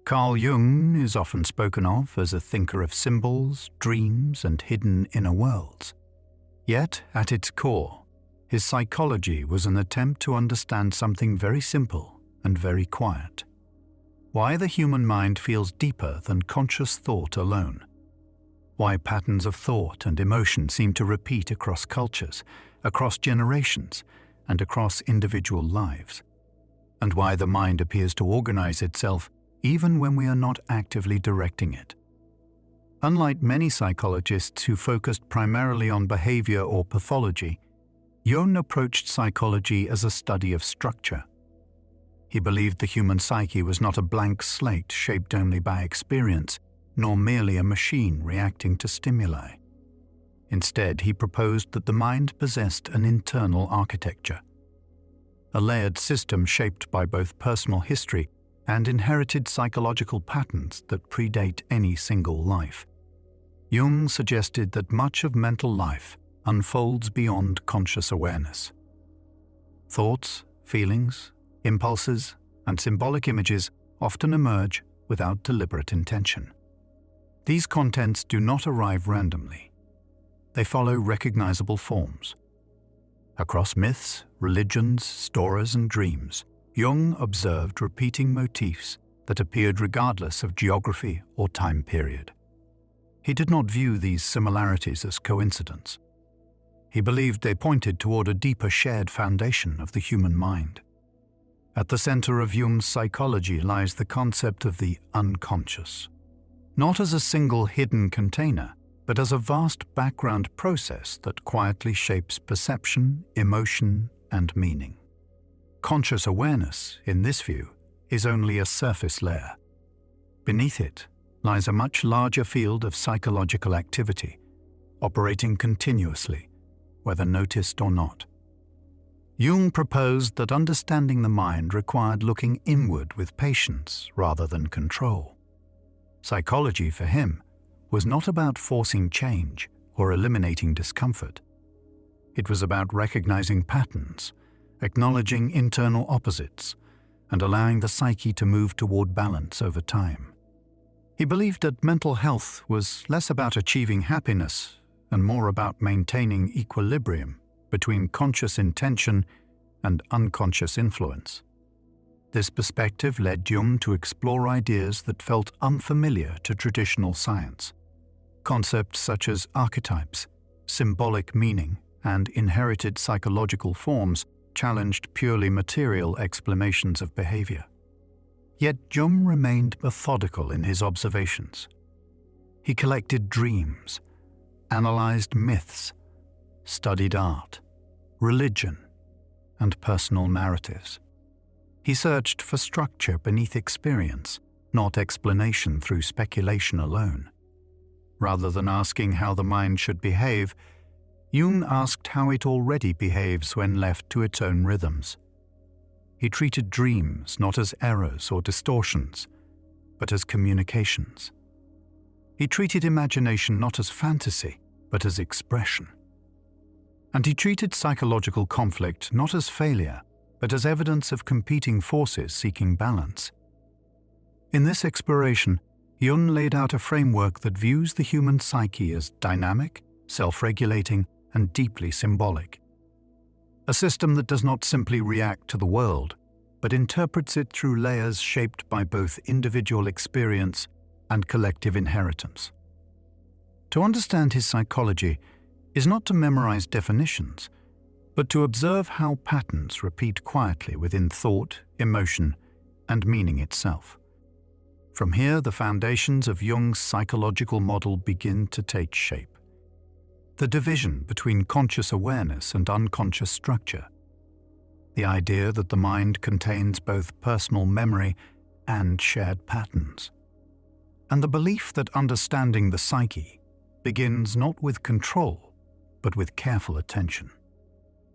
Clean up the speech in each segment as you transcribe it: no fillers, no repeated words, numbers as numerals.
Carl Jung is often spoken of as a thinker of symbols, dreams, and hidden inner worlds. Yet, at its core, his psychology was an attempt to understand something very simple and very quiet. Why the human mind feels deeper than conscious thought alone. Why patterns of thought and emotion seem to repeat across cultures, across generations, and across individual lives. And why the mind appears to organize itself even when we are not actively directing it. Unlike many psychologists who focused primarily on behavior or pathology, Jung approached psychology as a study of structure. He believed the human psyche was not a blank slate shaped only by experience, nor merely a machine reacting to stimuli. Instead, he proposed that the mind possessed an internal architecture, a layered system shaped by both personal history and inherited psychological patterns that predate any single life. Jung suggested that much of mental life unfolds beyond conscious awareness. Thoughts, feelings, impulses, and symbolic images often emerge without deliberate intention. These contents do not arrive randomly. They follow recognizable forms. Across myths, religions, stories, and dreams, Jung observed repeating motifs that appeared regardless of geography or time period. He did not view these similarities as coincidence. He believed they pointed toward a deeper shared foundation of the human mind. At the center of Jung's psychology lies the concept of the unconscious, not as a single hidden container, but as a vast background process that quietly shapes perception, emotion, and meaning. Conscious awareness, in this view, is only a surface layer. Beneath it lies a much larger field of psychological activity, operating continuously, whether noticed or not. Jung proposed that understanding the mind required looking inward with patience rather than control. Psychology, for him, was not about forcing change or eliminating discomfort. It was about recognizing patterns, acknowledging internal opposites, and allowing the psyche to move toward balance over time. He believed that mental health was less about achieving happiness and more about maintaining equilibrium between conscious intention and unconscious influence. This perspective led Jung to explore ideas that felt unfamiliar to traditional science. Concepts such as archetypes, symbolic meaning, and inherited psychological forms challenged purely material explanations of behavior. Yet Jung remained methodical in his observations. He collected dreams, analyzed myths, studied art, religion, and personal narratives. He searched for structure beneath experience, not explanation through speculation alone. Rather than asking how the mind should behave, Jung asked how it already behaves when left to its own rhythms. He treated dreams not as errors or distortions, but as communications. He treated imagination not as fantasy, but as expression. And he treated psychological conflict not as failure, but as evidence of competing forces seeking balance. In this exploration, Jung laid out a framework that views the human psyche as dynamic, self-regulating, and deeply symbolic. A system that does not simply react to the world, but interprets it through layers shaped by both individual experience and collective inheritance. To understand his psychology is not to memorize definitions, but to observe how patterns repeat quietly within thought, emotion, and meaning itself. From here, the foundations of Jung's psychological model begin to take shape. The division between conscious awareness and unconscious structure. The idea that the mind contains both personal memory and shared patterns. And the belief that understanding the psyche begins not with control, but with careful attention.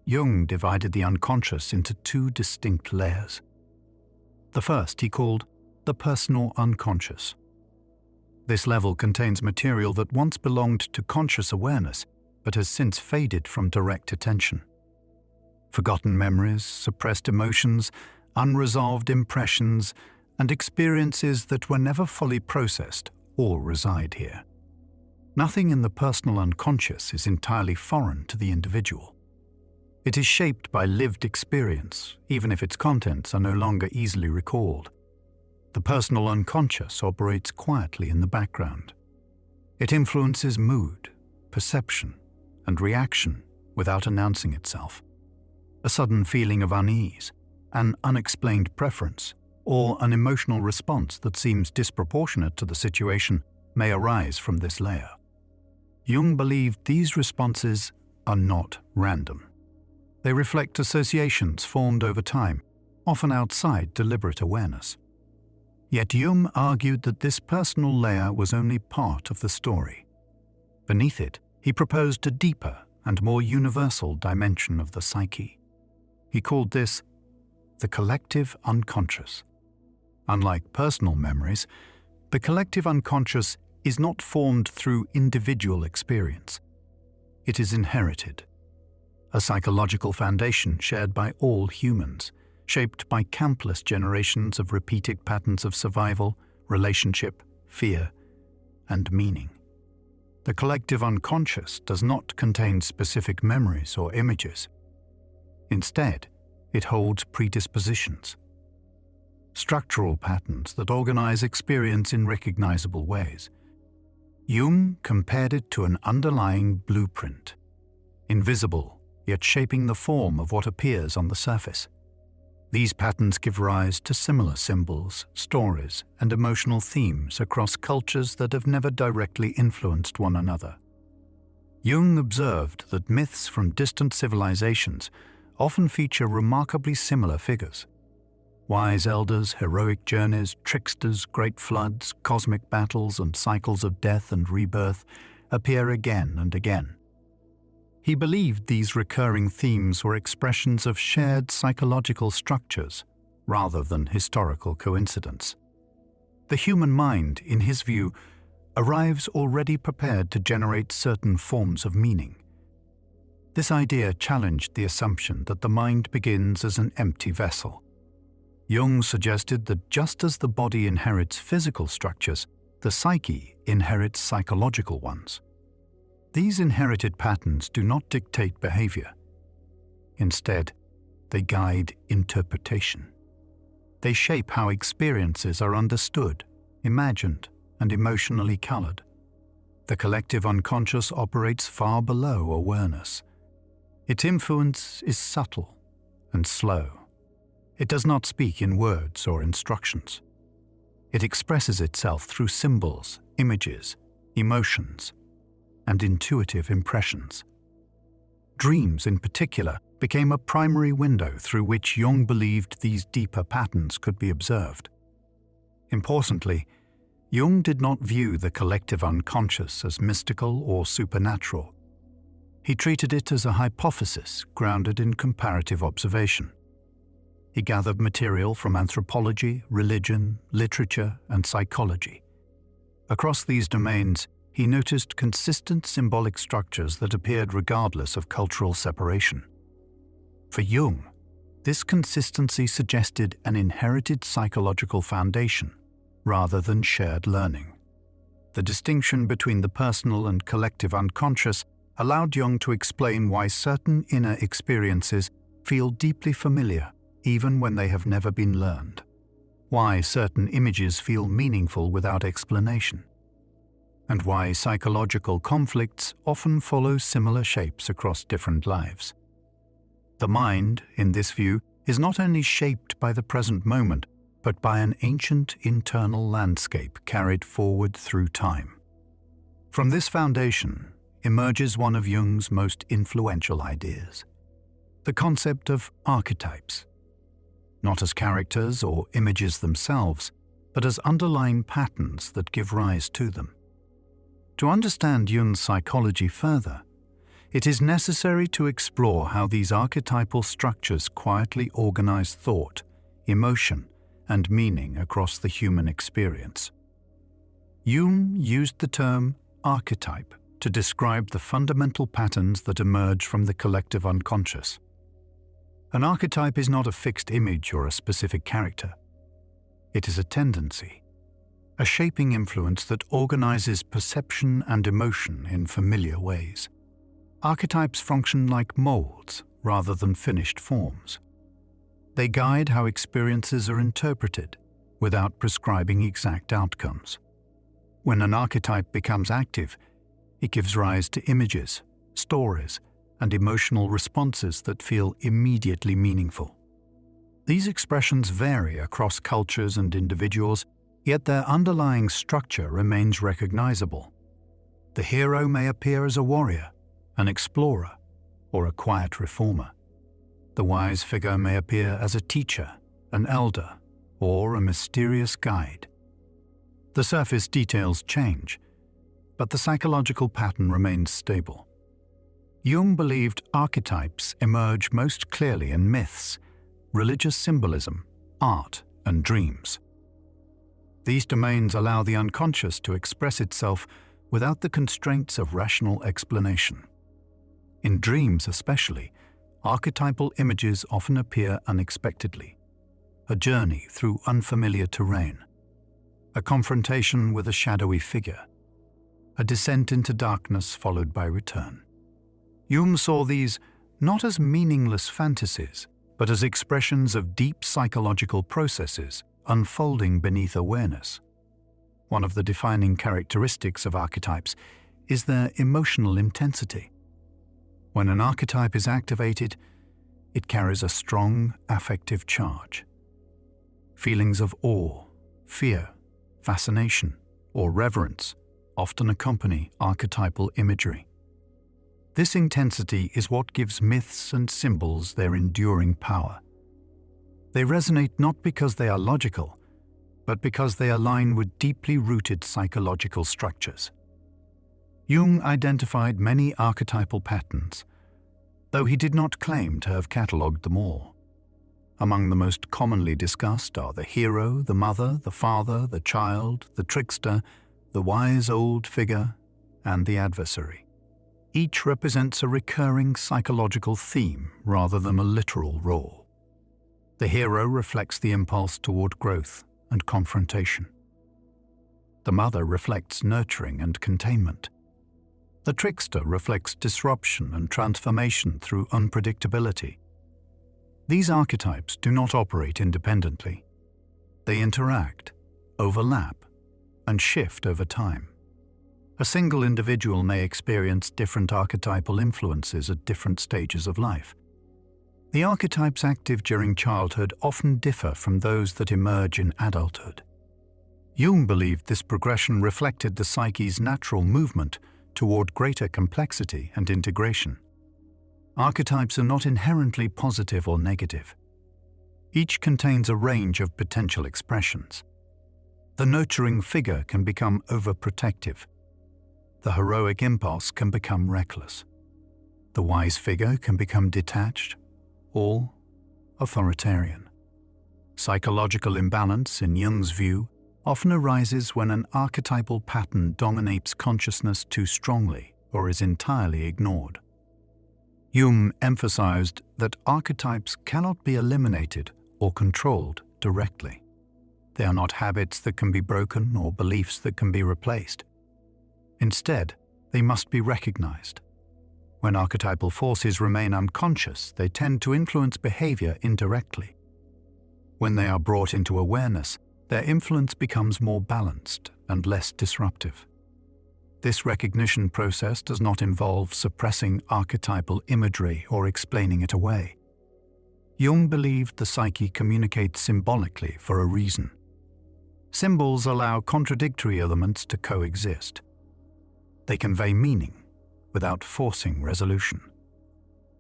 Jung divided the unconscious into two distinct layers. The first he called the personal unconscious. This level contains material that once belonged to conscious awareness, but has since faded from direct attention. Forgotten memories, suppressed emotions, unresolved impressions, and experiences that were never fully processed all reside here. Nothing in the personal unconscious is entirely foreign to the individual. It is shaped by lived experience, even if its contents are no longer easily recalled. The personal unconscious operates quietly in the background. It influences mood, perception, and reaction without announcing itself. A sudden feeling of unease, an unexplained preference, or an emotional response that seems disproportionate to the situation may arise from this layer. Jung believed these responses are not random. They reflect associations formed over time, often outside deliberate awareness. Yet Jung argued that this personal layer was only part of the story. Beneath it, he proposed a deeper and more universal dimension of the psyche. He called this the collective unconscious. Unlike personal memories, the collective unconscious is not formed through individual experience. It is inherited, a psychological foundation shared by all humans, shaped by countless generations of repeated patterns of survival, relationship, fear, and meaning. The collective unconscious does not contain specific memories or images. Instead, it holds predispositions, structural patterns that organize experience in recognizable ways. Jung compared it to an underlying blueprint, invisible yet shaping the form of what appears on the surface. These patterns give rise to similar symbols, stories, and emotional themes across cultures that have never directly influenced one another. Jung observed that myths from distant civilizations often feature remarkably similar figures. Wise elders, heroic journeys, tricksters, great floods, cosmic battles, and cycles of death and rebirth appear again and again. He believed these recurring themes were expressions of shared psychological structures rather than historical coincidence. The human mind, in his view, arrives already prepared to generate certain forms of meaning. This idea challenged the assumption that the mind begins as an empty vessel. Jung suggested that just as the body inherits physical structures, the psyche inherits psychological ones. These inherited patterns do not dictate behavior. Instead, they guide interpretation. They shape how experiences are understood, imagined, and emotionally colored. The collective unconscious operates far below awareness. Its influence is subtle and slow. It does not speak in words or instructions. It expresses itself through symbols, images, emotions, and intuitive impressions. Dreams, in particular, became a primary window through which Jung believed these deeper patterns could be observed. Importantly, Jung did not view the collective unconscious as mystical or supernatural. He treated it as a hypothesis grounded in comparative observation. He gathered material from anthropology, religion, literature, and psychology. Across these domains, he noticed consistent symbolic structures that appeared regardless of cultural separation. For Jung, this consistency suggested an inherited psychological foundation rather than shared learning. The distinction between the personal and collective unconscious allowed Jung to explain why certain inner experiences feel deeply familiar even when they have never been learned, why certain images feel meaningful without explanation, and why psychological conflicts often follow similar shapes across different lives. The mind, in this view, is not only shaped by the present moment, but by an ancient internal landscape carried forward through time. From this foundation emerges one of Jung's most influential ideas, the concept of archetypes, not as characters or images themselves, but as underlying patterns that give rise to them. To understand Jung's psychology further, it is necessary to explore how these archetypal structures quietly organize thought, emotion, and meaning across the human experience. Jung used the term archetype to describe the fundamental patterns that emerge from the collective unconscious. An archetype is not a fixed image or a specific character. It is a tendency, a shaping influence that organizes perception and emotion in familiar ways. Archetypes function like molds rather than finished forms. They guide how experiences are interpreted without prescribing exact outcomes. When an archetype becomes active, it gives rise to images, stories, and emotional responses that feel immediately meaningful. These expressions vary across cultures and individuals, yet their underlying structure remains recognizable. The hero may appear as a warrior, an explorer, or a quiet reformer. The wise figure may appear as a teacher, an elder, or a mysterious guide. The surface details change, but the psychological pattern remains stable. Jung believed archetypes emerge most clearly in myths, religious symbolism, art, and dreams. These domains allow the unconscious to express itself without the constraints of rational explanation. In dreams especially, archetypal images often appear unexpectedly. A journey through unfamiliar terrain, a confrontation with a shadowy figure, a descent into darkness followed by return. Jung saw these not as meaningless fantasies, but as expressions of deep psychological processes unfolding beneath awareness. One of the defining characteristics of archetypes is their emotional intensity. When an archetype is activated, it carries a strong affective charge. Feelings of awe, fear, fascination, or reverence often accompany archetypal imagery. This intensity is what gives myths and symbols their enduring power. They resonate not because they are logical, but because they align with deeply rooted psychological structures. Jung identified many archetypal patterns, though he did not claim to have catalogued them all. Among the most commonly discussed are the hero, the mother, the father, the child, the trickster, the wise old figure, and the adversary. Each represents a recurring psychological theme rather than a literal role. The hero reflects the impulse toward growth and confrontation. The mother reflects nurturing and containment. The trickster reflects disruption and transformation through unpredictability. These archetypes do not operate independently. They interact, overlap, and shift over time. A single individual may experience different archetypal influences at different stages of life. The archetypes active during childhood often differ from those that emerge in adulthood. Jung believed this progression reflected the psyche's natural movement toward greater complexity and integration. Archetypes are not inherently positive or negative. Each contains a range of potential expressions. The nurturing figure can become overprotective. The heroic impulse can become reckless. The wise figure can become detached or authoritarian. Psychological imbalance, in Jung's view, often arises when an archetypal pattern dominates consciousness too strongly or is entirely ignored. Jung emphasized that archetypes cannot be eliminated or controlled directly. They are not habits that can be broken or beliefs that can be replaced. Instead, they must be recognized. When archetypal forces remain unconscious, they tend to influence behavior indirectly. When they are brought into awareness, their influence becomes more balanced and less disruptive. This recognition process does not involve suppressing archetypal imagery or explaining it away. Jung believed the psyche communicates symbolically for a reason. Symbols allow contradictory elements to coexist. They convey meaning without forcing resolution.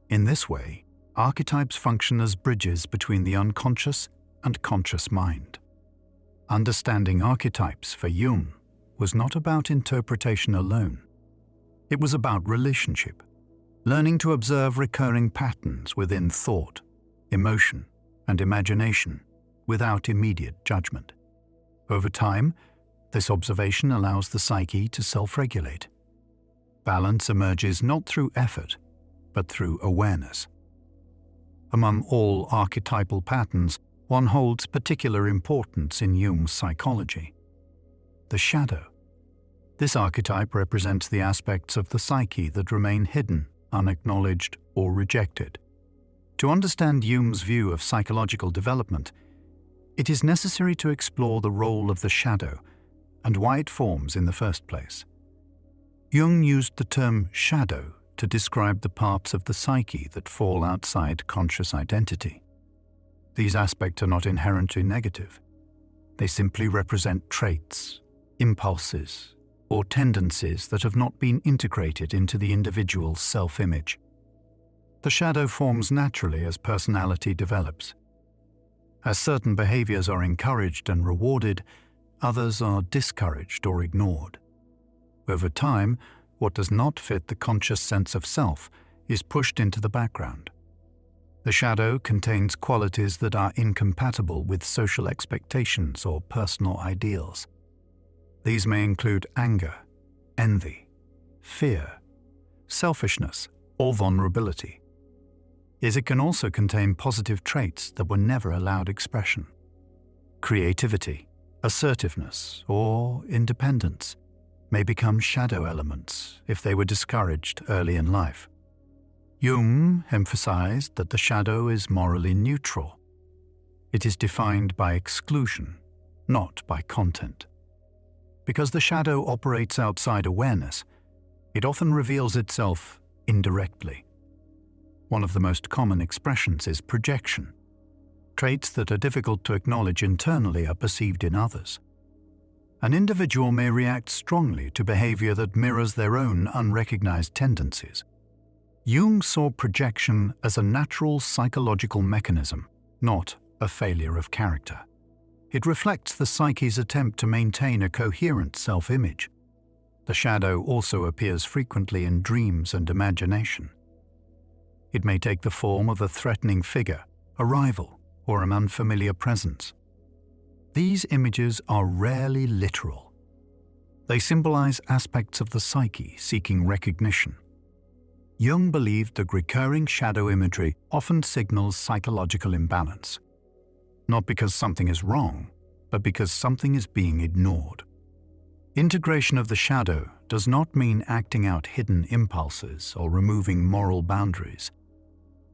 In this way, archetypes function as bridges between the unconscious and conscious mind. Understanding archetypes for Jung was not about interpretation alone. It was about relationship, learning to observe recurring patterns within thought, emotion, and imagination without immediate judgment. Over time, this observation allows the psyche to self-regulate. Balance emerges not through effort, but through awareness. Among all archetypal patterns, one holds particular importance in Jung's psychology: the shadow. This archetype represents the aspects of the psyche that remain hidden, unacknowledged, or rejected. To understand Jung's view of psychological development, it is necessary to explore the role of the shadow and why it forms in the first place. Jung used the term shadow to describe the parts of the psyche that fall outside conscious identity. These aspects are not inherently negative. They simply represent traits, impulses, or tendencies that have not been integrated into the individual's self-image. The shadow forms naturally as personality develops. As certain behaviors are encouraged and rewarded, others are discouraged or ignored. Over time, what does not fit the conscious sense of self is pushed into the background. The shadow contains qualities that are incompatible with social expectations or personal ideals. These may include anger, envy, fear, selfishness, or vulnerability. Yet it can also contain positive traits that were never allowed expression. Creativity, assertiveness, or independence may become shadow elements if they were discouraged early in life. Jung emphasized that the shadow is morally neutral. It is defined by exclusion, not by content. Because the shadow operates outside awareness, it often reveals itself indirectly. One of the most common expressions is projection. Traits that are difficult to acknowledge internally are perceived in others. An individual may react strongly to behavior that mirrors their own unrecognized tendencies. Jung saw projection as a natural psychological mechanism, not a failure of character. It reflects the psyche's attempt to maintain a coherent self-image. The shadow also appears frequently in dreams and imagination. It may take the form of a threatening figure, a rival, or an unfamiliar presence. These images are rarely literal. They symbolize aspects of the psyche seeking recognition. Jung believed that recurring shadow imagery often signals psychological imbalance, not because something is wrong, but because something is being ignored. Integration of the shadow does not mean acting out hidden impulses or removing moral boundaries.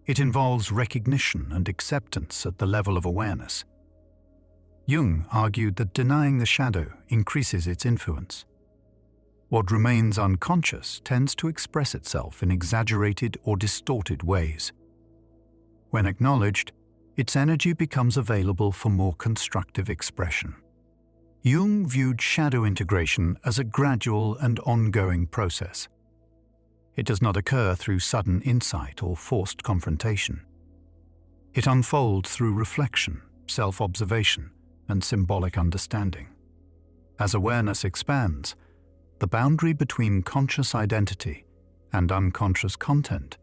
It involves recognition and acceptance at the level of awareness. Jung argued that denying the shadow increases its influence. What remains unconscious tends to express itself in exaggerated or distorted ways. When acknowledged, its energy becomes available for more constructive expression. Jung viewed shadow integration as a gradual and ongoing process. It does not occur through sudden insight or forced confrontation. It unfolds through reflection, self-observation, and symbolic understanding. As awareness expands, the boundary between conscious identity and unconscious content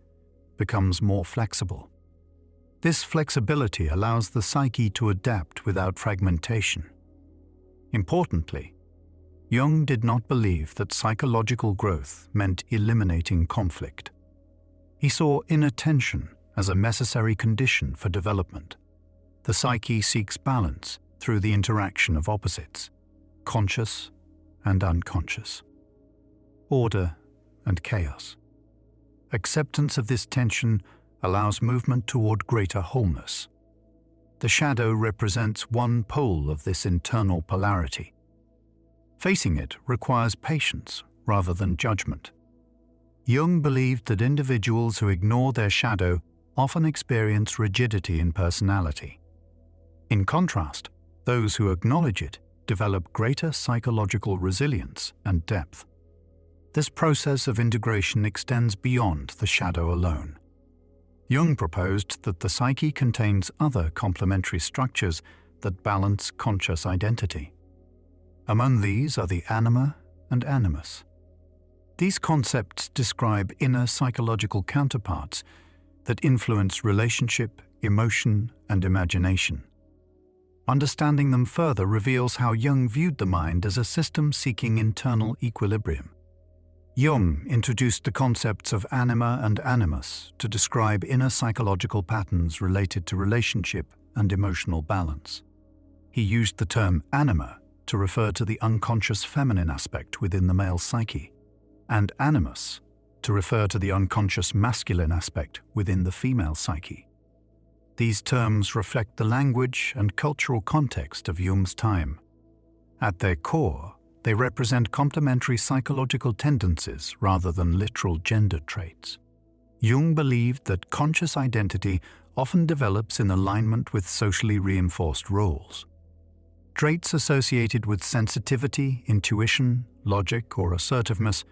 becomes more flexible. This flexibility allows the psyche to adapt without fragmentation. Importantly, Jung did not believe that psychological growth meant eliminating conflict. He saw inner tension as a necessary condition for development. The psyche seeks balance through the interaction of opposites, conscious and unconscious, order and chaos. Acceptance of this tension allows movement toward greater wholeness. The shadow represents one pole of this internal polarity. Facing it requires patience rather than judgment. Jung believed that individuals who ignore their shadow often experience rigidity in personality. In contrast, those who acknowledge it develop greater psychological resilience and depth. This process of integration extends beyond the shadow alone. Jung proposed that the psyche contains other complementary structures that balance conscious identity. Among these are the Anima and animus. These concepts describe inner psychological counterparts that influence relationship, emotion, and imagination. Understanding them further reveals how Jung viewed the mind as a system seeking internal equilibrium. Jung introduced the concepts of anima and animus to describe inner psychological patterns related to relationship, and emotional balance. He used the term anima to refer to the unconscious feminine aspect within the male psyche, and animus to refer to the unconscious masculine aspect within the female psyche. These terms reflect the language and cultural context of Jung's time. At their core, they represent complementary psychological tendencies rather than literal gender traits. Jung believed that conscious identity often develops in alignment with socially reinforced roles. Traits associated with sensitivity, intuition, logic, or assertiveness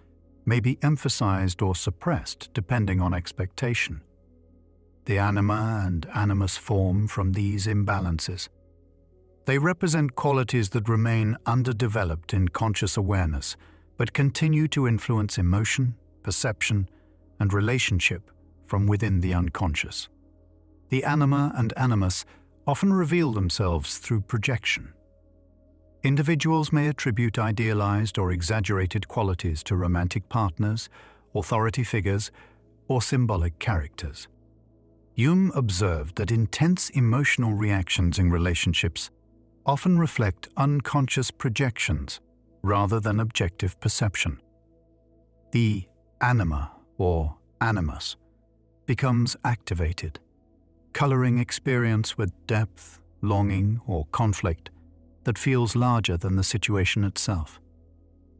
may be emphasized or suppressed depending on expectation. The anima and animus form from these imbalances. They represent qualities that remain underdeveloped in conscious awareness but continue to influence emotion, perception, and relationship from within the unconscious. The anima and animus often reveal themselves through projection. Individuals may attribute idealized or exaggerated qualities to romantic partners, authority figures, or symbolic characters. Jung observed that intense emotional reactions in relationships often reflect unconscious projections rather than objective perception. The anima, or animus, becomes activated, coloring experience with depth, longing, or conflict that feels larger than the situation itself.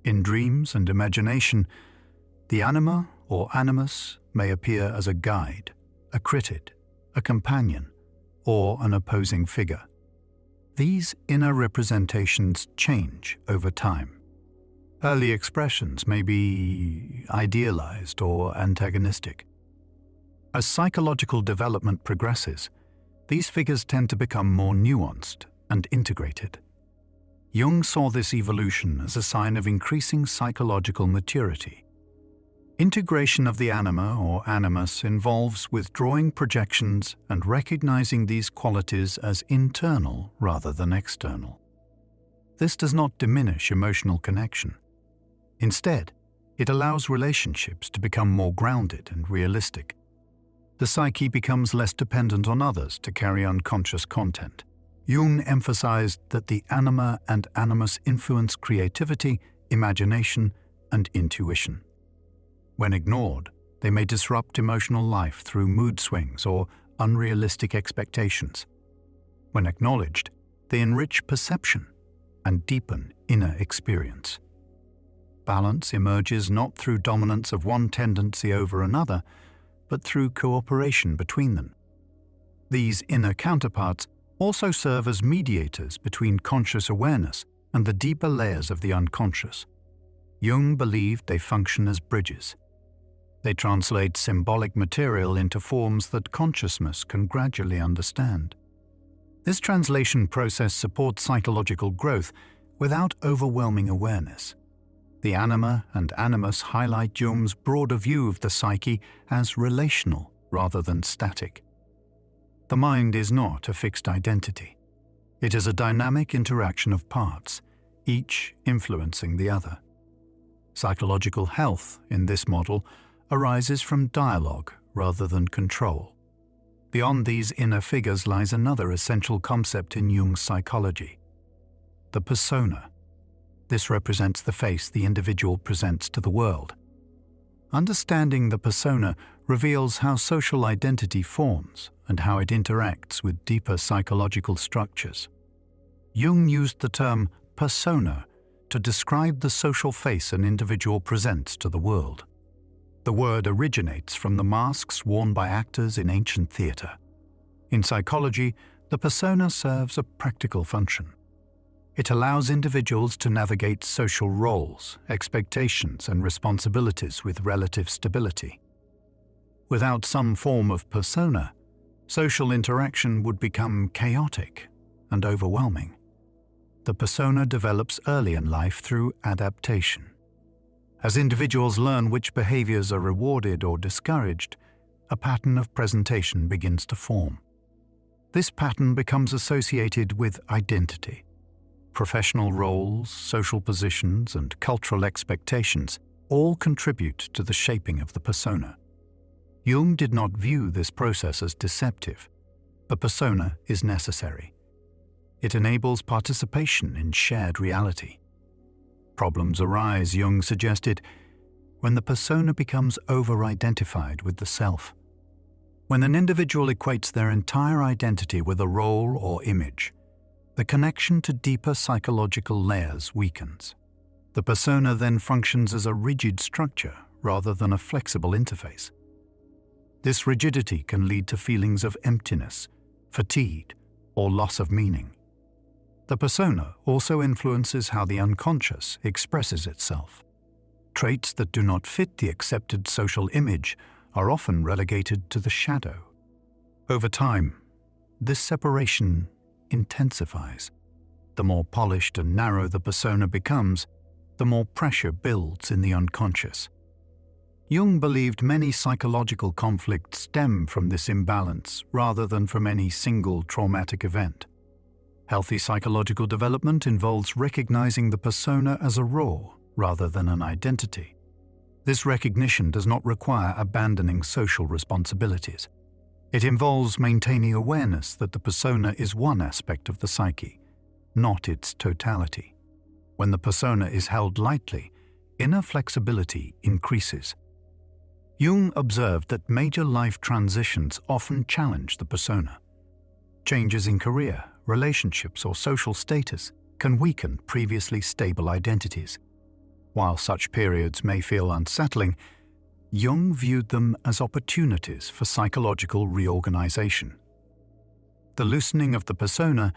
In dreams and imagination, the anima or animus may appear as a guide, a critic, a companion, or an opposing figure. These inner representations change over time. Early expressions may be idealized or antagonistic. As psychological development progresses, these figures tend to become more nuanced and integrated. Jung saw this evolution as a sign of increasing psychological maturity. Integration of the anima or animus involves withdrawing projections and recognizing these qualities as internal rather than external. This does not diminish emotional connection. Instead, it allows relationships to become more grounded and realistic. The psyche becomes less dependent on others to carry unconscious content. Jung emphasized that the anima and animus influence creativity, imagination, and intuition. When ignored, they may disrupt emotional life through mood swings or unrealistic expectations. When acknowledged, they enrich perception and deepen inner experience. Balance emerges not through dominance of one tendency over another, but through cooperation between them. These inner counterparts also serve as mediators between conscious awareness and the deeper layers of the unconscious. Jung believed they function as bridges. They translate symbolic material into forms that consciousness can gradually understand. This translation process supports psychological growth without overwhelming awareness. The anima and animus highlight Jung's broader view of the psyche as relational rather than static. The mind is not a fixed identity. It is a dynamic interaction of parts, each influencing the other. Psychological health, in this model, arises from dialogue rather than control. Beyond these inner figures lies another essential concept in Jung's psychology: the persona. This represents the face the individual presents to the world. Understanding the persona reveals how social identity forms and how it interacts with deeper psychological structures. Jung used the term persona to describe the social face an individual presents to the world. The word originates from the masks worn by actors in ancient theatre. In psychology, the persona serves a practical function. It allows individuals to navigate social roles, expectations, and responsibilities with relative stability. Without some form of persona, social interaction would become chaotic and overwhelming. The persona develops early in life through adaptation. As individuals learn which behaviors are rewarded or discouraged, a pattern of presentation begins to form. This pattern becomes associated with identity. Professional roles, social positions, and cultural expectations all contribute to the shaping of the persona. Jung did not view this process as deceptive. a persona is necessary. It enables participation in shared reality. Problems arise, Jung suggested, when the persona becomes over-identified with the self. When an individual equates their entire identity with a role or image, the connection to deeper psychological layers weakens. The persona then functions as a rigid structure rather than a flexible interface. This rigidity can lead to feelings of emptiness, fatigue, or loss of meaning. The persona also influences how the unconscious expresses itself. Traits that do not fit the accepted social image are often relegated to the shadow. Over time, this separation intensifies. The more polished and narrow the persona becomes, the more pressure builds in the unconscious. Jung believed many psychological conflicts stem from this imbalance rather than from any single traumatic event. Healthy psychological development involves recognizing the persona as a role rather than an identity. This recognition does not require abandoning social responsibilities. It involves maintaining awareness that the persona is one aspect of the psyche, not its totality. When the persona is held lightly, inner flexibility increases. Jung observed that major life transitions often challenge the persona. Changes in career, relationships, or social status can weaken previously stable identities. While such periods may feel unsettling, Jung viewed them as opportunities for psychological reorganization. The loosening of the persona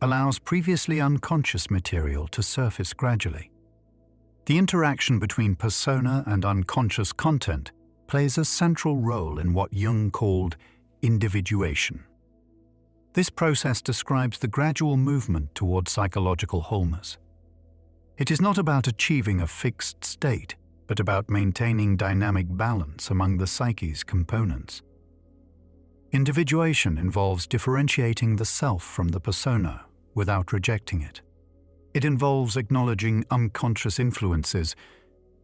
allows previously unconscious material to surface gradually. The interaction between persona and unconscious content plays a central role in what Jung called individuation. This process describes the gradual movement toward psychological wholeness. It is not about achieving a fixed state, but about maintaining dynamic balance among the psyche's components. Individuation involves differentiating the self from the persona without rejecting it. It involves acknowledging unconscious influences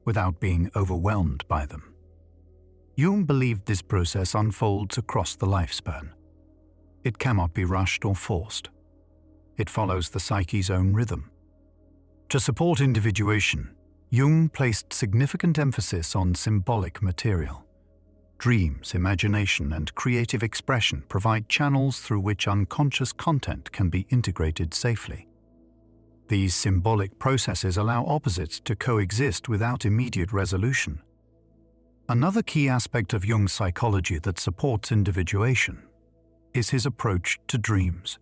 without being overwhelmed by them. Jung believed this process unfolds across the lifespan. It cannot be rushed or forced. It follows the psyche's own rhythm. To support individuation, Jung placed significant emphasis on symbolic material. Dreams, imagination, and creative expression provide channels through which unconscious content can be integrated safely. These symbolic processes allow opposites to coexist without immediate resolution. Another key aspect of Jung's psychology that supports individuation is his approach to dreams.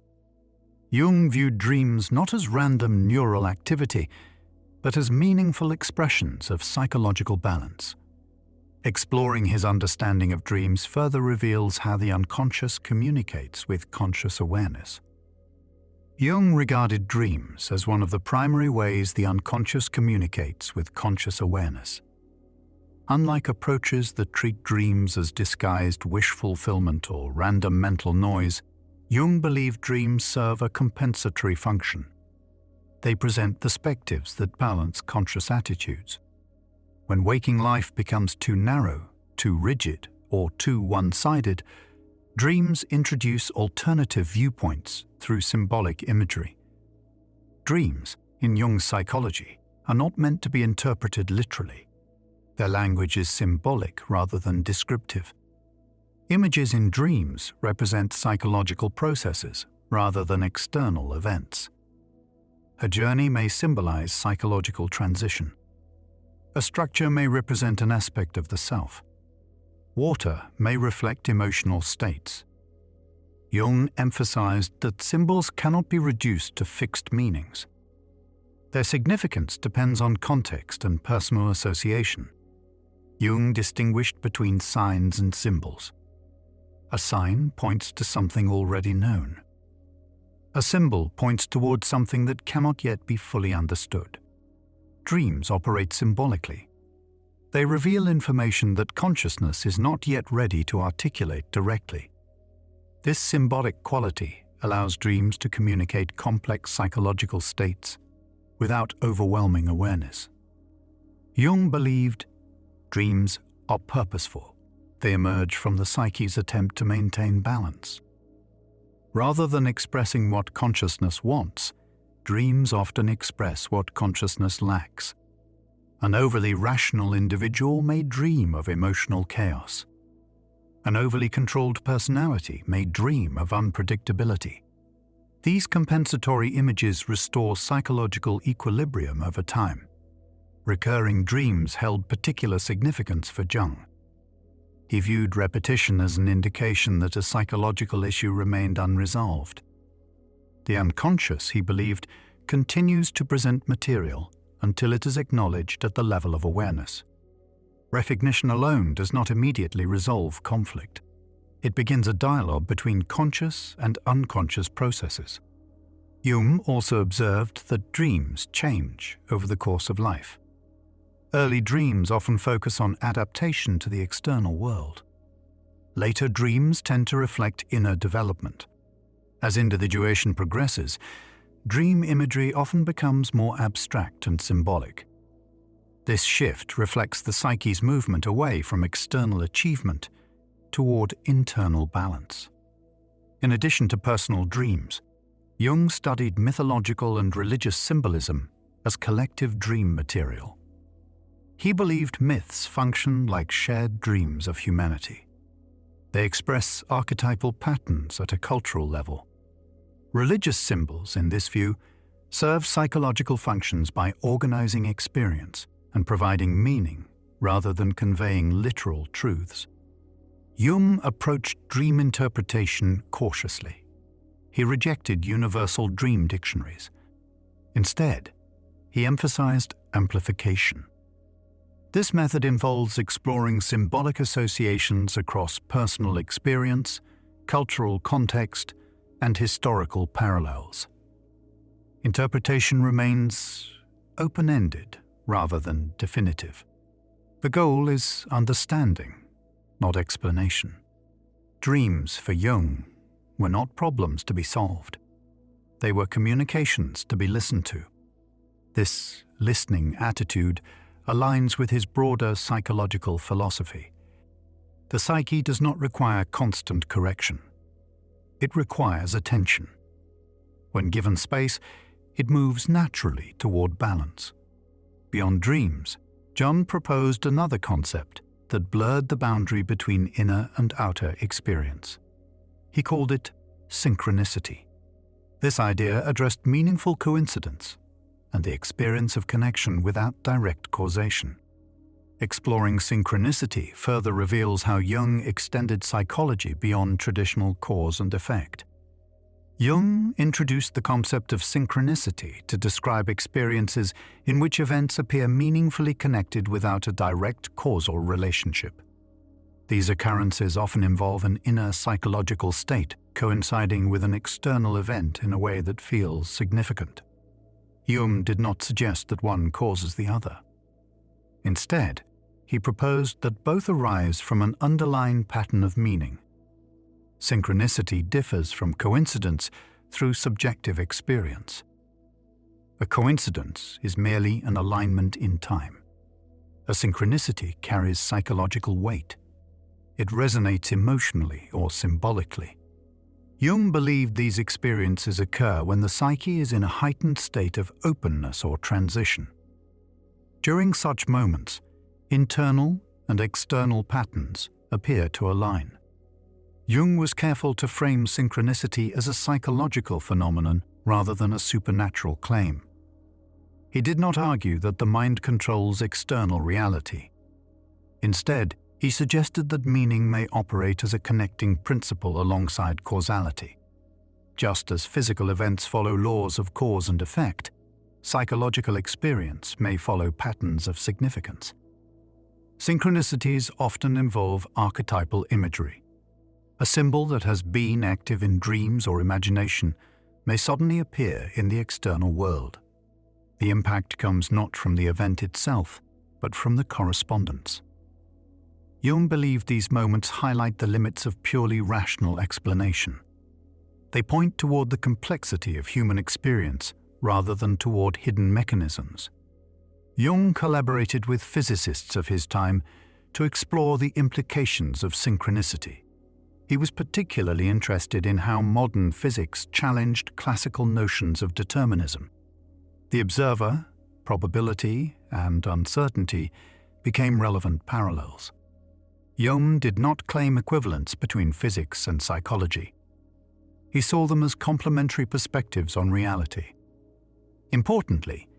Jung viewed dreams not as random neural activity, but as meaningful expressions of psychological balance. Exploring his understanding of dreams further reveals how the unconscious communicates with conscious awareness. Jung regarded dreams as one of the primary ways the unconscious communicates with conscious awareness. Unlike approaches that treat dreams as disguised wish fulfillment or random mental noise, Jung believed dreams serve a compensatory function. They present perspectives that balance conscious attitudes. When waking life becomes too narrow, too rigid, or too one-sided, dreams introduce alternative viewpoints through symbolic imagery. Dreams, in Jung's psychology, are not meant to be interpreted literally. Their language is symbolic rather than descriptive. Images in dreams represent psychological processes rather than external events. A journey may symbolize psychological transition. A structure may represent an aspect of the self. Water may reflect emotional states. Jung emphasized that symbols cannot be reduced to fixed meanings. Their significance depends on context and personal association. Jung distinguished between signs and symbols. A sign points to something already known. A symbol points towards something that cannot yet be fully understood. Dreams operate symbolically. They reveal information that consciousness is not yet ready to articulate directly. This symbolic quality allows dreams to communicate complex psychological states without overwhelming awareness. Jung believed dreams are purposeful. They emerge from the psyche's attempt to maintain balance. Rather than expressing what consciousness wants, dreams often express what consciousness lacks. An overly rational individual may dream of emotional chaos. An overly controlled personality may dream of unpredictability. These compensatory images restore psychological equilibrium over time. Recurring dreams held particular significance for Jung. He viewed repetition as an indication that a psychological issue remained unresolved. The unconscious, he believed, continues to present material until it is acknowledged at the level of awareness. Recognition alone does not immediately resolve conflict. It begins a dialogue between conscious and unconscious processes. Jung also observed that dreams change over the course of life. Early dreams often focus on adaptation to the external world. Later dreams tend to reflect inner development. As individuation progresses, dream imagery often becomes more abstract and symbolic. This shift reflects the psyche's movement away from external achievement toward internal balance. In addition to personal dreams, Jung studied mythological and religious symbolism as collective dream material. He believed myths function like shared dreams of humanity. They express archetypal patterns at a cultural level. Religious symbols, in this view, serve psychological functions by organizing experience and providing meaning rather than conveying literal truths. Jung approached dream interpretation cautiously. He rejected universal dream dictionaries. Instead, he emphasized amplification. This method involves exploring symbolic associations across personal experience, cultural context, and historical parallels. Interpretation remains open-ended rather than definitive. The goal is understanding, not explanation. Dreams for Jung were not problems to be solved. They were communications to be listened to. This listening attitude aligns with his broader psychological philosophy. The psyche does not require constant correction. It requires attention. When given space, it moves naturally toward balance. Beyond dreams, Jung proposed another concept that blurred the boundary between inner and outer experience. He called it synchronicity. This idea addressed meaningful coincidence and the experience of connection without direct causation. Exploring synchronicity further reveals how Jung extended psychology beyond traditional cause and effect. Jung introduced the concept of synchronicity to describe experiences in which events appear meaningfully connected without a direct causal relationship. These occurrences often involve an inner psychological state coinciding with an external event in a way that feels significant. Jung did not suggest that one causes the other. Instead, he proposed that both arise from an underlying pattern of meaning. Synchronicity differs from coincidence through subjective experience. A coincidence is merely an alignment in time. A synchronicity carries psychological weight. It resonates emotionally or symbolically. Jung believed these experiences occur when the psyche is in a heightened state of openness or transition. During such moments, internal and external patterns appear to align. Jung was careful to frame synchronicity as a psychological phenomenon rather than a supernatural claim. He did not argue that the mind controls external reality. Instead, he suggested that meaning may operate as a connecting principle alongside causality. Just as physical events follow laws of cause and effect, psychological experience may follow patterns of significance. Synchronicities often involve archetypal imagery. A symbol that has been active in dreams or imagination may suddenly appear in the external world. The impact comes not from the event itself, but from the correspondence. Jung believed these moments highlight the limits of purely rational explanation. They point toward the complexity of human experience rather than toward hidden mechanisms. Jung collaborated with physicists of his time to explore the implications of synchronicity. He was particularly interested in how modern physics challenged classical notions of determinism. The observer, probability, and uncertainty became relevant parallels. Jung did not claim equivalence between physics and psychology. He saw them as complementary perspectives on reality. Importantly,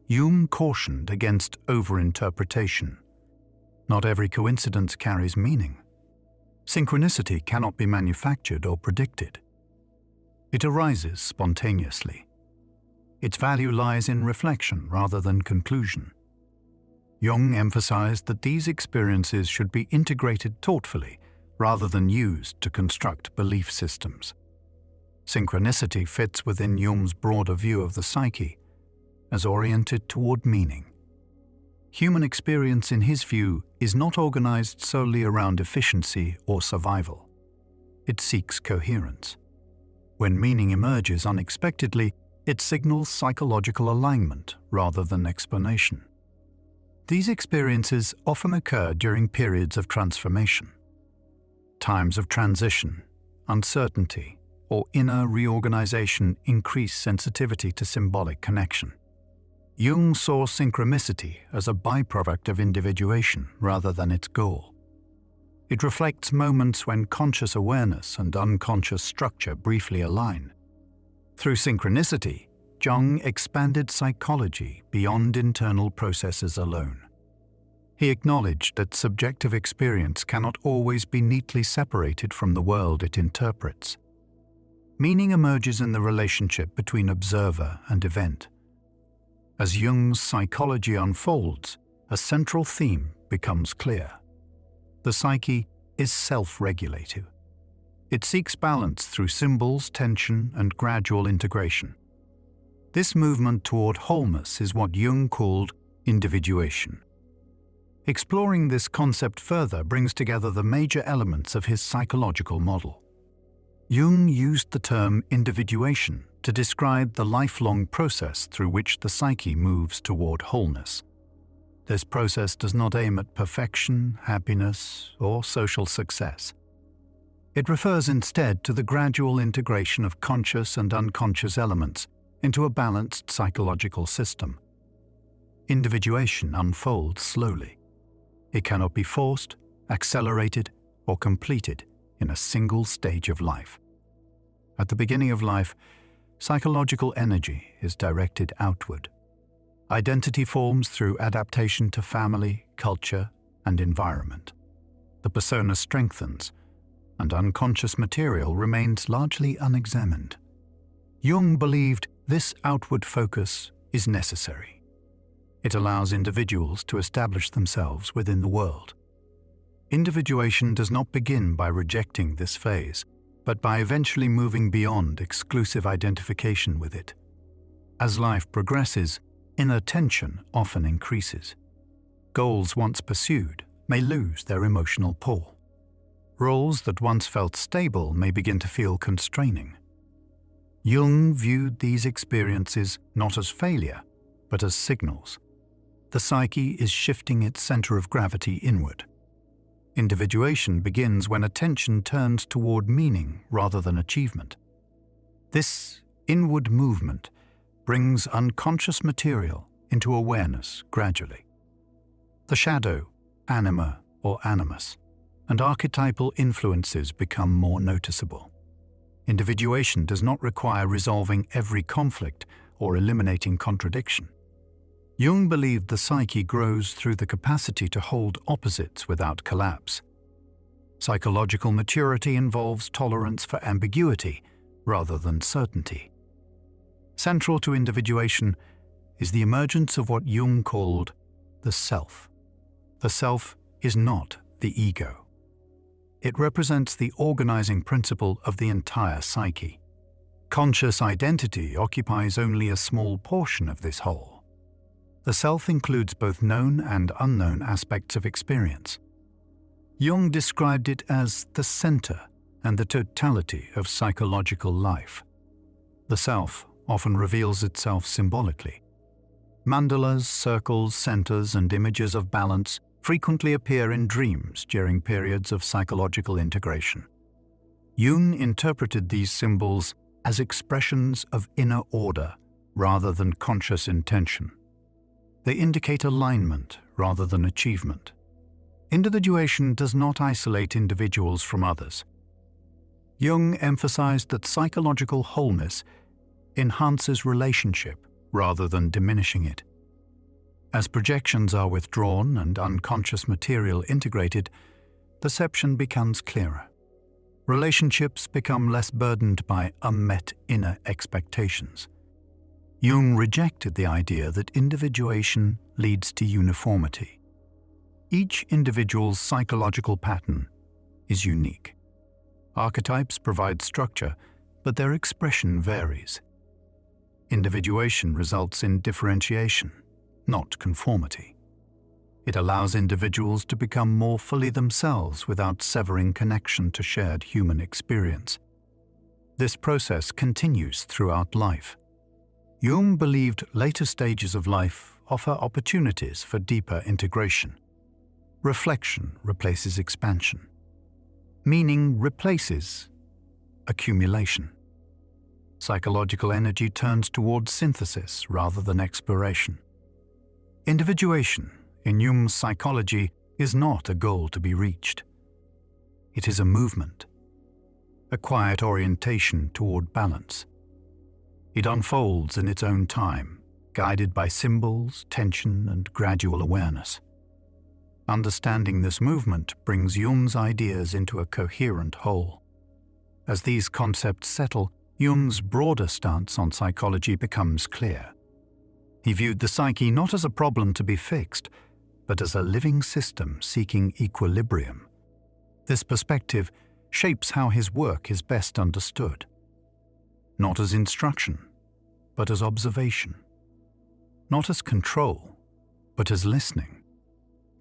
Jung cautioned against overinterpretation. Not every coincidence carries meaning. Synchronicity cannot be manufactured or predicted. It arises spontaneously. Its value lies in reflection rather than conclusion. Jung emphasized that these experiences should be integrated thoughtfully rather than used to construct belief systems. Synchronicity fits within Jung's broader view of the psyche, as oriented toward meaning. Human experience, in his view, is not organized solely around efficiency or survival. It seeks coherence. When meaning emerges unexpectedly, it signals psychological alignment rather than explanation. These experiences often occur during periods of transformation. Times of transition, uncertainty, or inner reorganization increase sensitivity to symbolic connection. Jung saw synchronicity as a byproduct of individuation rather than its goal. It reflects moments when conscious awareness and unconscious structure briefly align. Through synchronicity, Jung expanded psychology beyond internal processes alone. He acknowledged that subjective experience cannot always be neatly separated from the world it interprets. Meaning emerges in the relationship between observer and event. As Jung's psychology unfolds, a central theme becomes clear. The psyche is self-regulative. It seeks balance through symbols, tension, and gradual integration. This movement toward wholeness is what Jung called individuation. Exploring this concept further brings together the major elements of his psychological model. Jung used the term individuation to describe the lifelong process through which the psyche moves toward wholeness. This process does not aim at perfection, happiness, or social success. It refers instead to the gradual integration of conscious and unconscious elements into a balanced psychological system. Individuation unfolds slowly. It cannot be forced, accelerated, or completed in a single stage of life. At the beginning of life, psychological energy is directed outward. Identity forms through adaptation to family, culture, and environment. The persona strengthens, and unconscious material remains largely unexamined. Jung believed this outward focus is necessary. It allows individuals to establish themselves within the world. Individuation does not begin by rejecting this phase, but by eventually moving beyond exclusive identification with it. As life progresses, inner tension often increases. Goals once pursued may lose their emotional pull. Roles that once felt stable may begin to feel constraining. Jung viewed these experiences not as failure, but as signals. The psyche is shifting its center of gravity inward. Individuation begins when attention turns toward meaning rather than achievement. This inward movement brings unconscious material into awareness gradually. The shadow, anima or animus, and archetypal influences become more noticeable. Individuation does not require resolving every conflict or eliminating contradiction. Jung believed the psyche grows through the capacity to hold opposites without collapse. Psychological maturity involves tolerance for ambiguity rather than certainty. Central to individuation is the emergence of what Jung called the self. The self is not the ego. It represents the organizing principle of the entire psyche. Conscious identity occupies only a small portion of this whole. The self includes both known and unknown aspects of experience. Jung described it as the center and the totality of psychological life. The self often reveals itself symbolically. Mandalas, circles, centers, and images of balance frequently appear in dreams during periods of psychological integration. Jung interpreted these symbols as expressions of inner order rather than conscious intention. They indicate alignment rather than achievement. Individuation does not isolate individuals from others. Jung emphasized that psychological wholeness enhances relationship rather than diminishing it. As projections are withdrawn and unconscious material integrated, perception becomes clearer. Relationships become less burdened by unmet inner expectations. Jung rejected the idea that individuation leads to uniformity. Each individual's psychological pattern is unique. Archetypes provide structure, but their expression varies. Individuation results in differentiation, not conformity. It allows individuals to become more fully themselves without severing connection to shared human experience. This process continues throughout life. Jung believed later stages of life offer opportunities for deeper integration. Reflection replaces expansion. Meaning replaces accumulation. Psychological energy turns towards synthesis rather than exploration. Individuation, in Jung's psychology, is not a goal to be reached. It is a movement, a quiet orientation toward balance. It unfolds in its own time, guided by symbols, tension, and gradual awareness. Understanding this movement brings Jung's ideas into a coherent whole. As these concepts settle, Jung's broader stance on psychology becomes clear. He viewed the psyche not as a problem to be fixed, but as a living system seeking equilibrium. This perspective shapes how his work is best understood. Not as instruction, but as observation. Not as control, but as listening.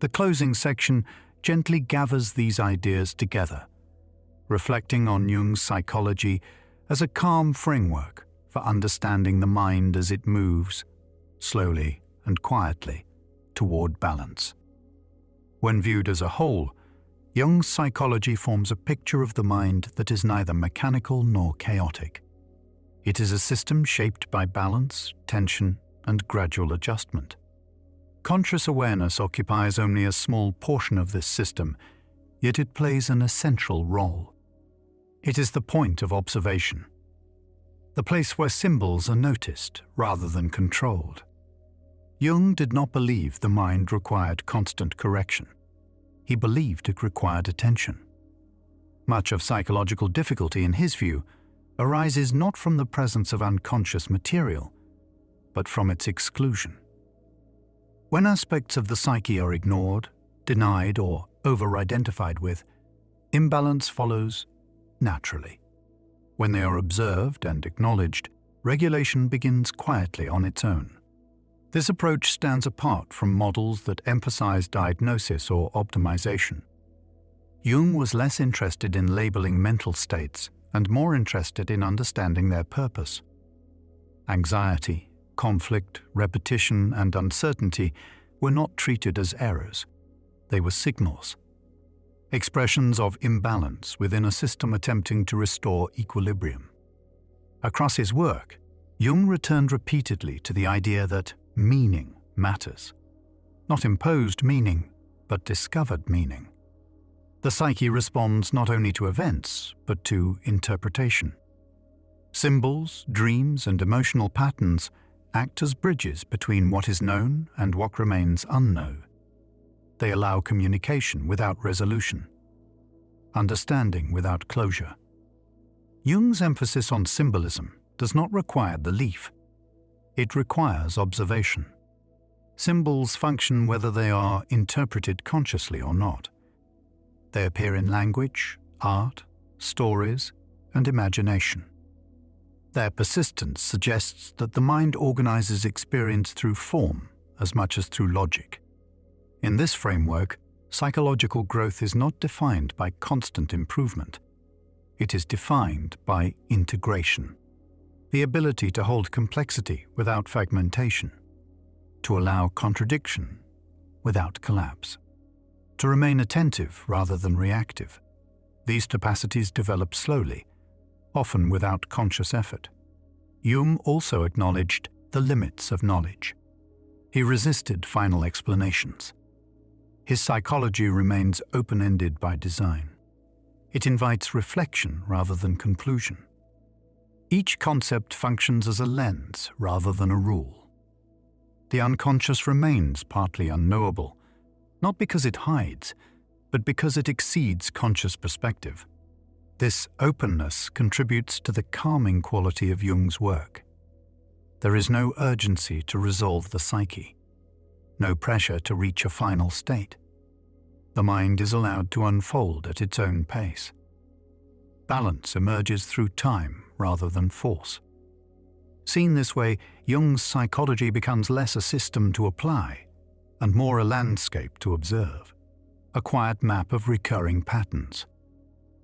The closing section gently gathers these ideas together, reflecting on Jung's psychology as a calm framework for understanding the mind as it moves, slowly and quietly, toward balance. When viewed as a whole, Jung's psychology forms a picture of the mind that is neither mechanical nor chaotic. It is a system shaped by balance, tension, and gradual adjustment. Conscious awareness occupies only a small portion of this system, yet it plays an essential role. It is the point of observation, the place where symbols are noticed rather than controlled. Jung did not believe the mind required constant correction. He believed it required attention. Much of psychological difficulty, in his view, arises not from the presence of unconscious material, but from its exclusion. When aspects of the psyche are ignored, denied, or over-identified with, imbalance follows naturally. When they are observed and acknowledged, regulation begins quietly on its own. This approach stands apart from models that emphasize diagnosis or optimization. Jung was less interested in labeling mental states and more interested in understanding their purpose. Anxiety, conflict, repetition, and uncertainty were not treated as errors. They were signals, expressions of imbalance within a system attempting to restore equilibrium. Across his work, Jung returned repeatedly to the idea that meaning matters. Not imposed meaning, but discovered meaning. The psyche responds not only to events, but to interpretation. Symbols, dreams, and emotional patterns act as bridges between what is known and what remains unknown. They allow communication without resolution, understanding without closure. Jung's emphasis on symbolism does not require belief. It requires observation. Symbols function whether they are interpreted consciously or not. They appear in language, art, stories, and imagination. Their persistence suggests that the mind organizes experience through form as much as through logic. In this framework, psychological growth is not defined by constant improvement. It is defined by integration, the ability to hold complexity without fragmentation, to allow contradiction without collapse, to remain attentive rather than reactive. These capacities develop slowly, often without conscious effort. Jung also acknowledged the limits of knowledge. He resisted final explanations. His psychology remains open-ended by design. It invites reflection rather than conclusion. Each concept functions as a lens rather than a rule. The unconscious remains partly unknowable, not because it hides, but because it exceeds conscious perspective. This openness contributes to the calming quality of Jung's work. There is no urgency to resolve the psyche, no pressure to reach a final state. The mind is allowed to unfold at its own pace. Balance emerges through time rather than force. Seen this way, Jung's psychology becomes less a system to apply and more a landscape to observe, a quiet map of recurring patterns,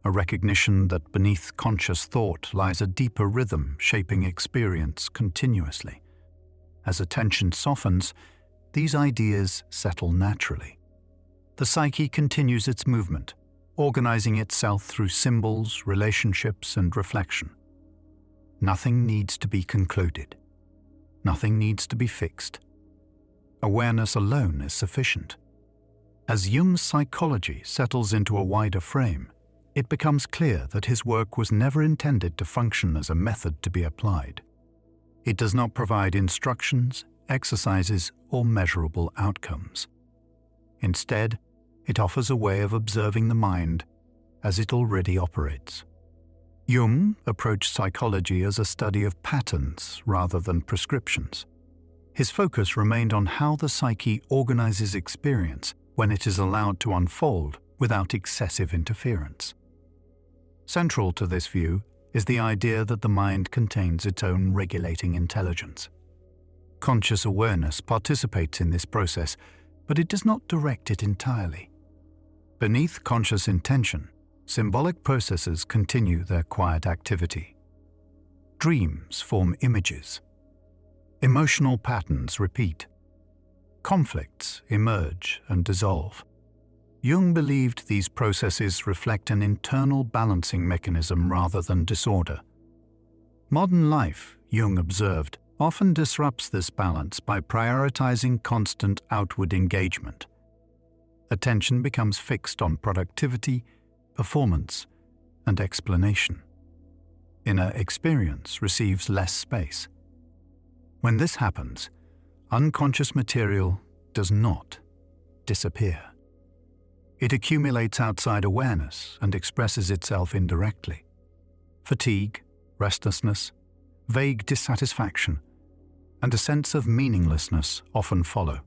a recognition that beneath conscious thought lies a deeper rhythm shaping experience continuously. As attention softens, these ideas settle naturally. The psyche continues its movement, organizing itself through symbols, relationships, and reflection. Nothing needs to be concluded. Nothing needs to be fixed. Awareness alone is sufficient. As Jung's psychology settles into a wider frame, it becomes clear that his work was never intended to function as a method to be applied. It does not provide instructions, exercises, or measurable outcomes. Instead, it offers a way of observing the mind as it already operates. Jung approached psychology as a study of patterns rather than prescriptions. His focus remained on how the psyche organizes experience when it is allowed to unfold without excessive interference. Central to this view is the idea that the mind contains its own regulating intelligence. Conscious awareness participates in this process, but it does not direct it entirely. Beneath conscious intention, symbolic processes continue their quiet activity. Dreams form images. Emotional patterns repeat. Conflicts emerge and dissolve. Jung believed these processes reflect an internal balancing mechanism rather than disorder. Modern life, Jung observed, often disrupts this balance by prioritizing constant outward engagement. Attention becomes fixed on productivity, performance, and explanation. Inner experience receives less space. When this happens, unconscious material does not disappear. It accumulates outside awareness and expresses itself indirectly. Fatigue, restlessness, vague dissatisfaction, and a sense of meaninglessness often follow.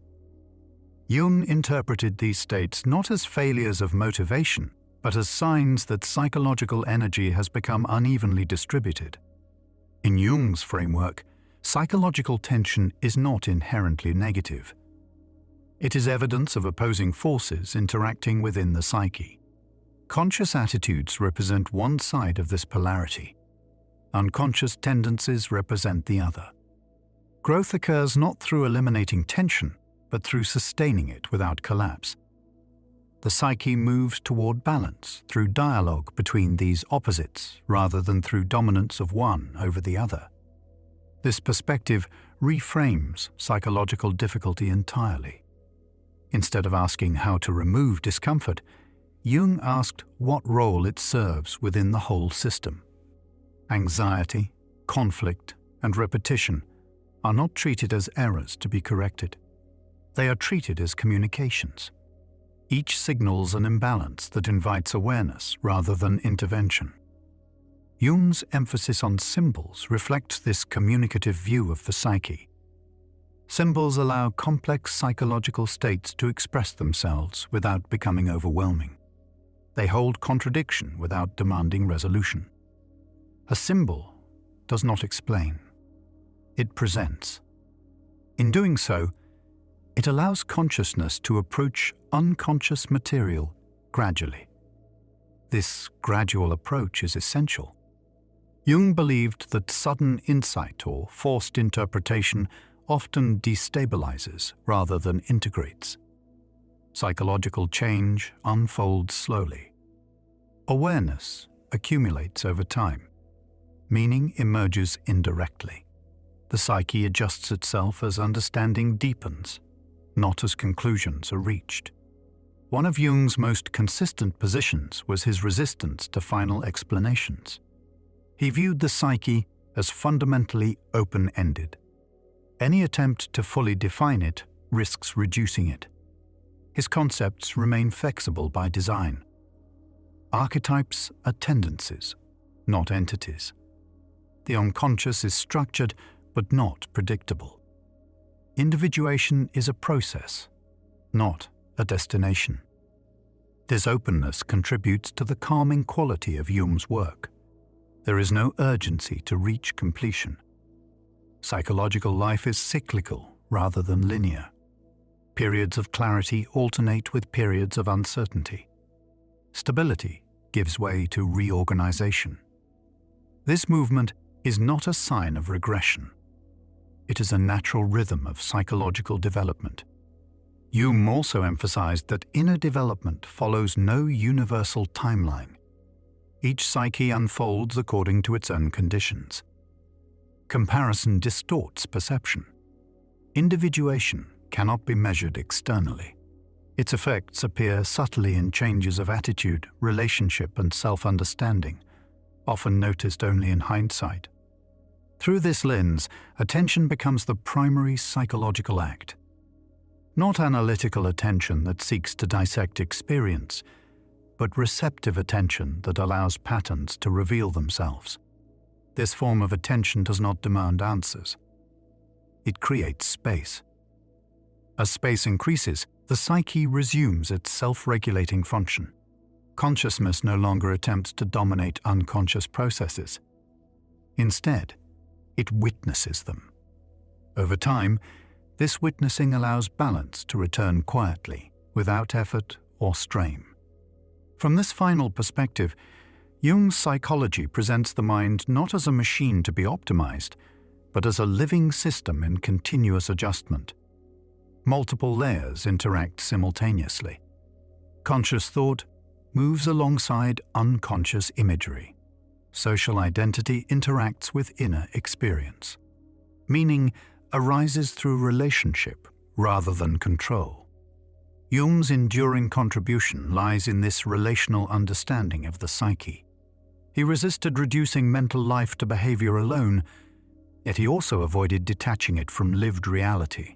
Jung interpreted these states not as failures of motivation, but as signs that psychological energy has become unevenly distributed. In Jung's framework, psychological tension is not inherently negative. It is evidence of opposing forces interacting within the psyche. Conscious attitudes represent one side of this polarity. Unconscious tendencies represent the other. Growth occurs not through eliminating tension, but through sustaining it without collapse. The psyche moves toward balance through dialogue between these opposites rather than through dominance of one over the other. This perspective reframes psychological difficulty entirely. Instead of asking how to remove discomfort, Jung asked what role it serves within the whole system. Anxiety, conflict, and repetition are not treated as errors to be corrected. They are treated as communications. Each signals an imbalance that invites awareness rather than intervention. Jung's emphasis on symbols reflects this communicative view of the psyche. Symbols allow complex psychological states to express themselves without becoming overwhelming. They hold contradiction without demanding resolution. A symbol does not explain. It presents. In doing so, it allows consciousness to approach unconscious material gradually. This gradual approach is essential. Jung believed that sudden insight or forced interpretation often destabilizes rather than integrates. Psychological change unfolds slowly. Awareness accumulates over time. Meaning emerges indirectly. The psyche adjusts itself as understanding deepens, not as conclusions are reached. One of Jung's most consistent positions was his resistance to final explanations. He viewed the psyche as fundamentally open-ended. Any attempt to fully define it risks reducing it. His concepts remain flexible by design. Archetypes are tendencies, not entities. The unconscious is structured but not predictable. Individuation is a process, not a destination. This openness contributes to the calming quality of Jung's work. There is no urgency to reach completion. Psychological life is cyclical rather than linear. Periods of clarity alternate with periods of uncertainty. Stability gives way to reorganization. This movement is not a sign of regression. It is a natural rhythm of psychological development. Jung also emphasized that inner development follows no universal timeline. Each psyche unfolds according to its own conditions. Comparison distorts perception. Individuation cannot be measured externally. Its effects appear subtly in changes of attitude, relationship, and self-understanding, often noticed only in hindsight. Through this lens, attention becomes the primary psychological act. Not analytical attention that seeks to dissect experience, but receptive attention that allows patterns to reveal themselves. This form of attention does not demand answers. It creates space. As space increases, the psyche resumes its self-regulating function. Consciousness no longer attempts to dominate unconscious processes. Instead, it witnesses them. Over time, this witnessing allows balance to return quietly, without effort or strain. From this final perspective, Jung's psychology presents the mind not as a machine to be optimized, but as a living system in continuous adjustment. Multiple layers interact simultaneously. Conscious thought moves alongside unconscious imagery. Social identity interacts with inner experience. Meaning arises through relationship rather than control. Jung's enduring contribution lies in this relational understanding of the psyche. He resisted reducing mental life to behavior alone, yet he also avoided detaching it from lived reality.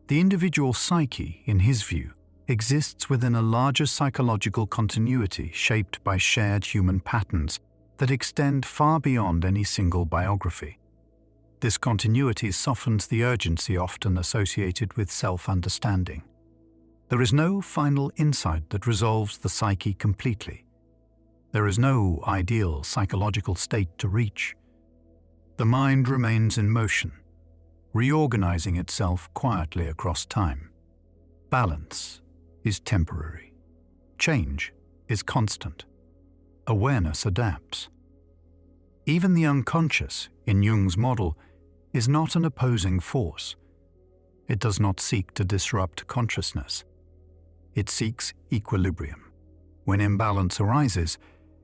The individual psyche, in his view, exists within a larger psychological continuity shaped by shared human patterns that extend far beyond any single biography. This continuity softens the urgency often associated with self-understanding. There is no final insight that resolves the psyche completely. There is no ideal psychological state to reach. The mind remains in motion, reorganizing itself quietly across time. Balance is temporary. Change is constant. Awareness adapts. Even the unconscious, in Jung's model, is not an opposing force. It does not seek to disrupt consciousness. It seeks equilibrium. When imbalance arises,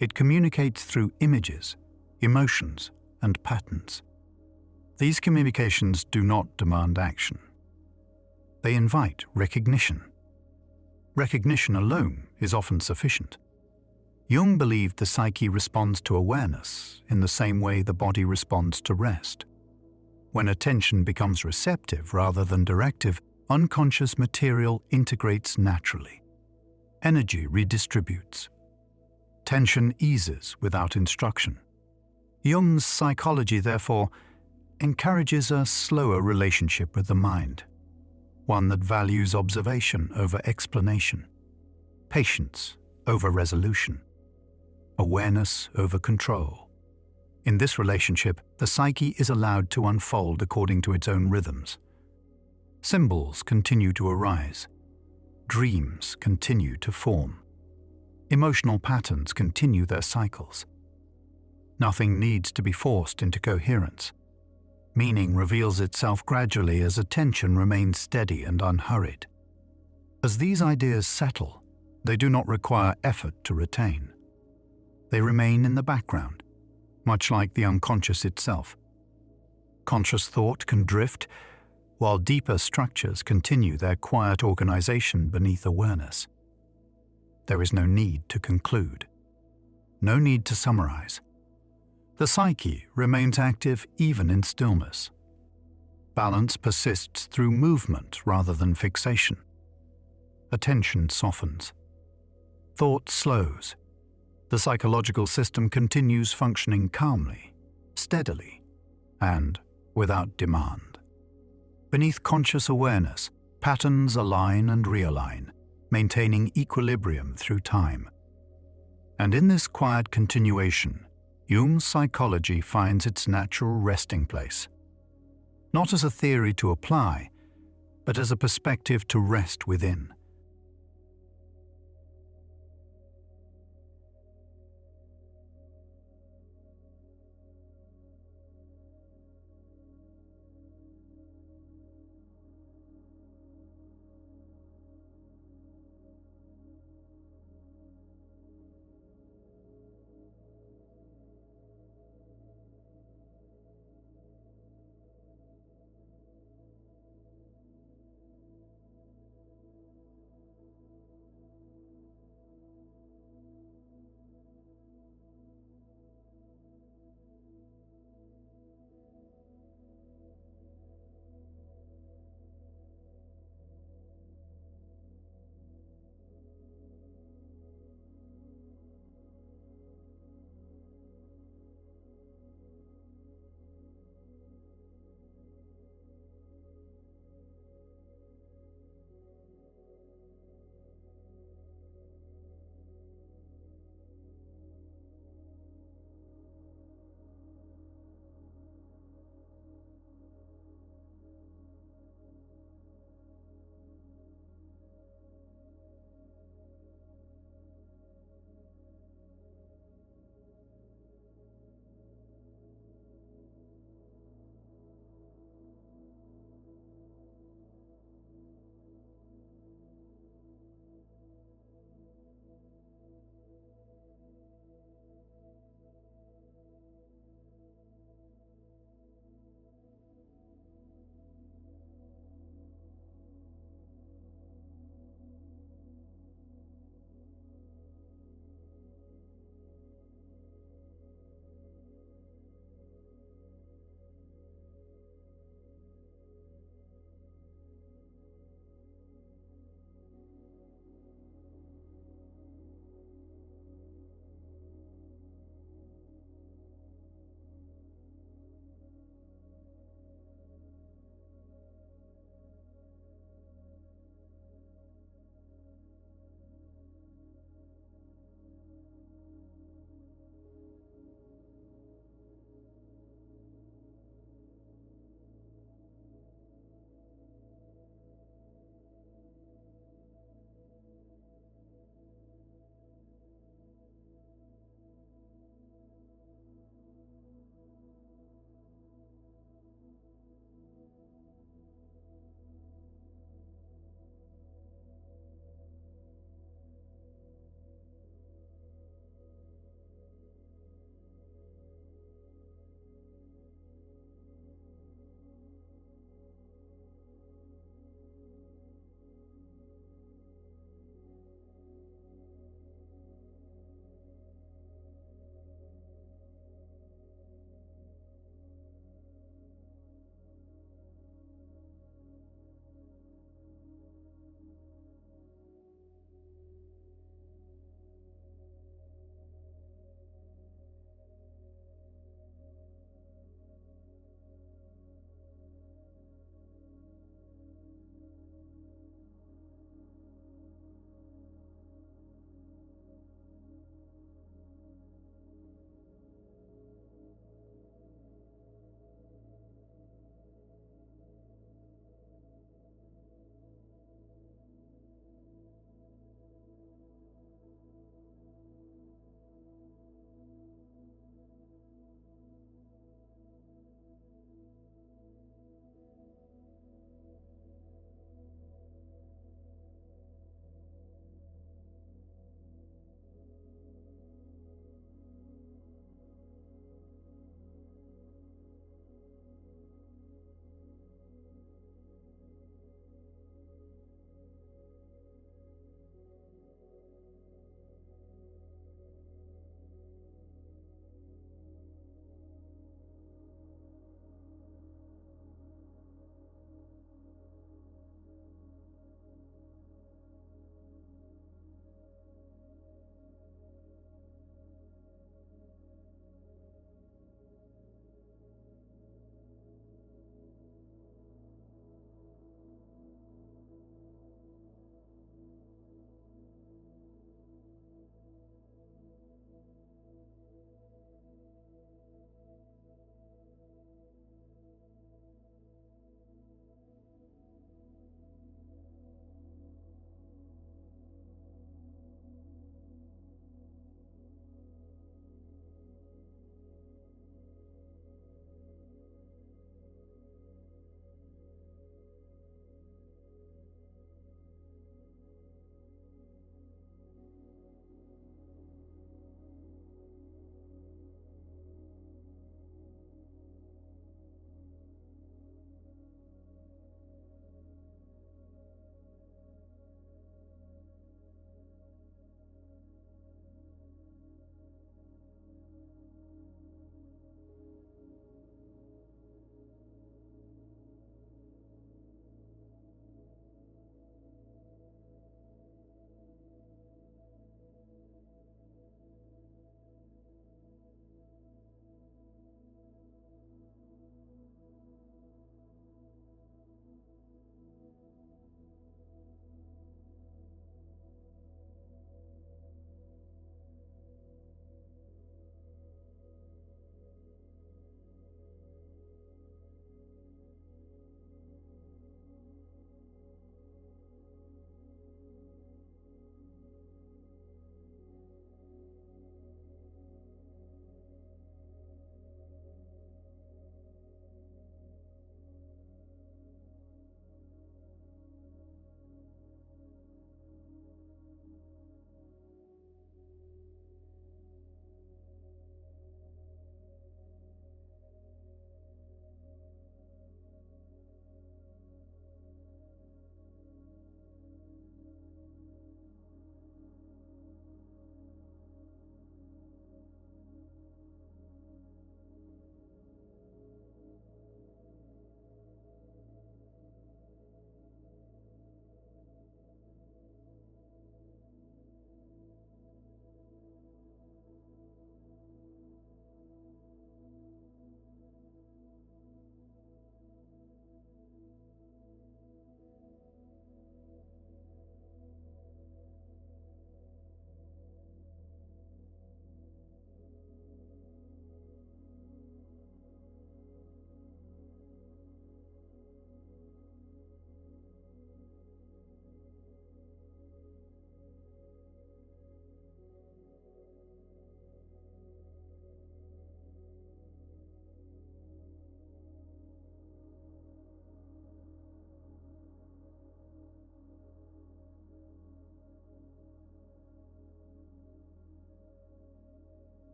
it communicates through images, emotions, and patterns. These communications do not demand action. They invite recognition. Recognition alone is often sufficient. Jung believed the psyche responds to awareness in the same way the body responds to rest. When attention becomes receptive rather than directive, unconscious material integrates naturally. Energy redistributes. Tension eases without instruction. Jung's psychology, therefore, encourages a slower relationship with the mind, one that values observation over explanation, patience over resolution, awareness over control. In this relationship, the psyche is allowed to unfold according to its own rhythms. Symbols continue to arise. Dreams continue to form. Emotional patterns continue their cycles. Nothing needs to be forced into coherence. Meaning reveals itself gradually as attention remains steady and unhurried. As these ideas settle, they do not require effort to retain. they remain in the background, much like the unconscious itself. Conscious thought can drift, while deeper structures continue their quiet organization beneath awareness. There is no need to conclude. No need to summarize. The psyche remains active even in stillness. Balance persists through movement rather than fixation. Attention softens. Thought slows. The psychological system continues functioning calmly, steadily, and without demand. Beneath conscious awareness, patterns align and realign, maintaining equilibrium through time. And in this quiet continuation, Jung's psychology finds its natural resting place. Not as a theory to apply, but as a perspective to rest within.